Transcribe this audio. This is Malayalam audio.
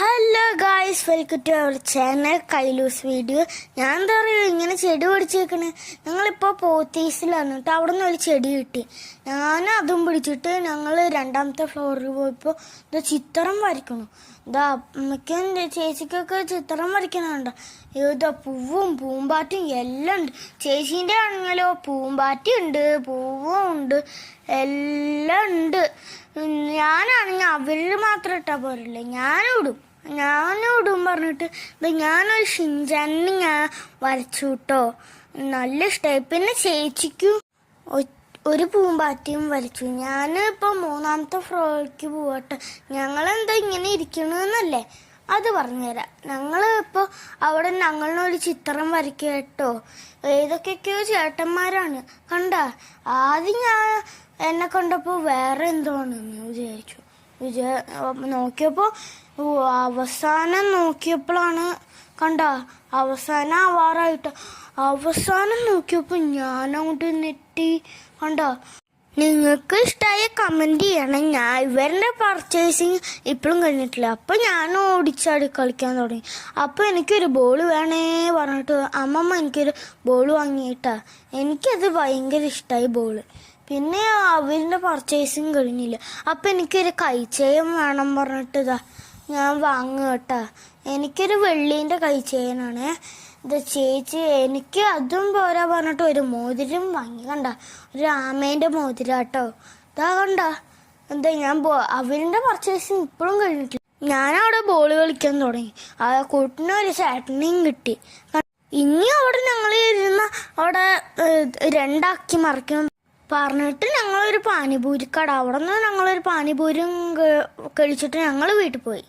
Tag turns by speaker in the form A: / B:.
A: Hello guys, welcome to our channel കൈലൂസ് വീഡിയോ. ഞാൻ എന്താ പറയുക, ഇങ്ങനെ ചെടി പിടിച്ചേക്കണേ. ഞങ്ങളിപ്പോൾ പോത്തീസിലാണ് കേട്ടോ. അവിടെ നിന്ന് ഒരു ചെടി കിട്ടി. ഞാൻ അതും പിടിച്ചിട്ട് ഞങ്ങൾ രണ്ടാമത്തെ ഫ്ലോറിൽ പോയപ്പോൾ ഇത് ചിത്രം വരയ്ക്കണം. ഇതാ അമ്മയ്ക്കും ചേച്ചിക്കൊക്കെ ചിത്രം വരയ്ക്കണുണ്ട്. ഇതാ പൂവും പൂമ്പാറ്റും എല്ലാം ഉണ്ട്. ചേച്ചീൻ്റെ ആണെങ്കിലോ പൂമ്പാറ്റുണ്ട്, പൂവും ഉണ്ട്, എല്ലാം ഉണ്ട്. ഞാനാണെങ്കിൽ അവരിൽ മാത്രം ഇട്ടാൽ പോരല്ലേ, ഞാനും ഇടും പറഞ്ഞിട്ട് ഞാനൊരു ഷിൻചാനിന് ഞാൻ വരച്ചു കേട്ടോ. നല്ല ഇഷ്ടമായി. പിന്നെ ചേച്ചിക്കും ഒരു പൂമ്പാറ്റയും വരച്ചു. ഞാനിപ്പോൾ മൂന്നാമത്തെ ഫ്ലോറിലേക്ക് പോവട്ടെ. ഞങ്ങളെന്താ ഇങ്ങനെ ഇരിക്കണമെന്നല്ലേ, അത് പറഞ്ഞുതരാം. ഞങ്ങൾ ഇപ്പോൾ അവിടെ ഞങ്ങളൊരു ചിത്രം വരയ്ക്കുക കേട്ടോ. ഏതൊക്കെയൊക്കെയോ ചേട്ടന്മാരാണ് കണ്ട. ആദ്യം ഞാൻ എന്നെ കണ്ടപ്പോൾ വേറെ എന്തോ ആണെന്ന് വിചാരിച്ചു. നോക്കിയപ്പോൾ അവസാനം നോക്കിയപ്പോഴാണ് കണ്ട, അവസാനം ആവാറായിട്ട്. അവസാനം നോക്കിയപ്പോൾ ഞാനങ്ങോട്ട് നെറ്റി കണ്ട. നിങ്ങൾക്ക് ഇഷ്ടമായ കമൻറ്റ് ചെയ്യണം. ഞാൻ ഇവരുടെ പർച്ചേസിങ് ഇപ്പോഴും കഴിഞ്ഞിട്ടില്ല. അപ്പോൾ ഞാൻ ഓടിച്ചാടി കളിക്കാൻ തുടങ്ങി. അപ്പോൾ എനിക്കൊരു ബോൾ വേണേ പറഞ്ഞിട്ട് അമ്മമ്മ എനിക്കൊരു ബോൾ വാങ്ങിയിട്ടാ. എനിക്കത് ഭയങ്കര ഇഷ്ടമായി ബോൾ. പിന്നെ അവരുടെ പർച്ചേസിങ് കഴിഞ്ഞില്ല. അപ്പം എനിക്കൊരു കൈച്ചെയിൻ വേണം പറഞ്ഞിട്ട് ഞാൻ വാങ്ങുക കേട്ടാ. എനിക്കൊരു വെള്ളീൻ്റെ കൈച്ചെയിനാണേ. ചേച്ചി എനിക്ക് അതും പോരാ പറഞ്ഞിട്ട് ഒരു മോതിരം വാങ്ങി കണ്ട. ഒരു ആമേൻ്റെ മോതിരം കേട്ടോ. ഇതാ കണ്ട. ഞാൻ അവരുടെ പർച്ചേസിങ് ഇപ്പോഴും കഴിഞ്ഞിട്ടില്ല. ഞാനവിടെ ബോൾ കളിക്കാൻ തുടങ്ങി. ആ കൂട്ടിന് ഒരു ചേട്ടനെയും കിട്ടി. ഇനി അവിടെ ഞങ്ങൾ ഇരുന്ന അവിടെ രണ്ടാക്കി മറിക്കും പറഞ്ഞിട്ട് ഞങ്ങളൊരു പാനിപൂരിക്കട, അവിടെ നിന്ന് ഞങ്ങളൊരു പാനിപൂരിയും കഴിച്ചിട്ട് ഞങ്ങൾ വീട്ടിൽ പോയി.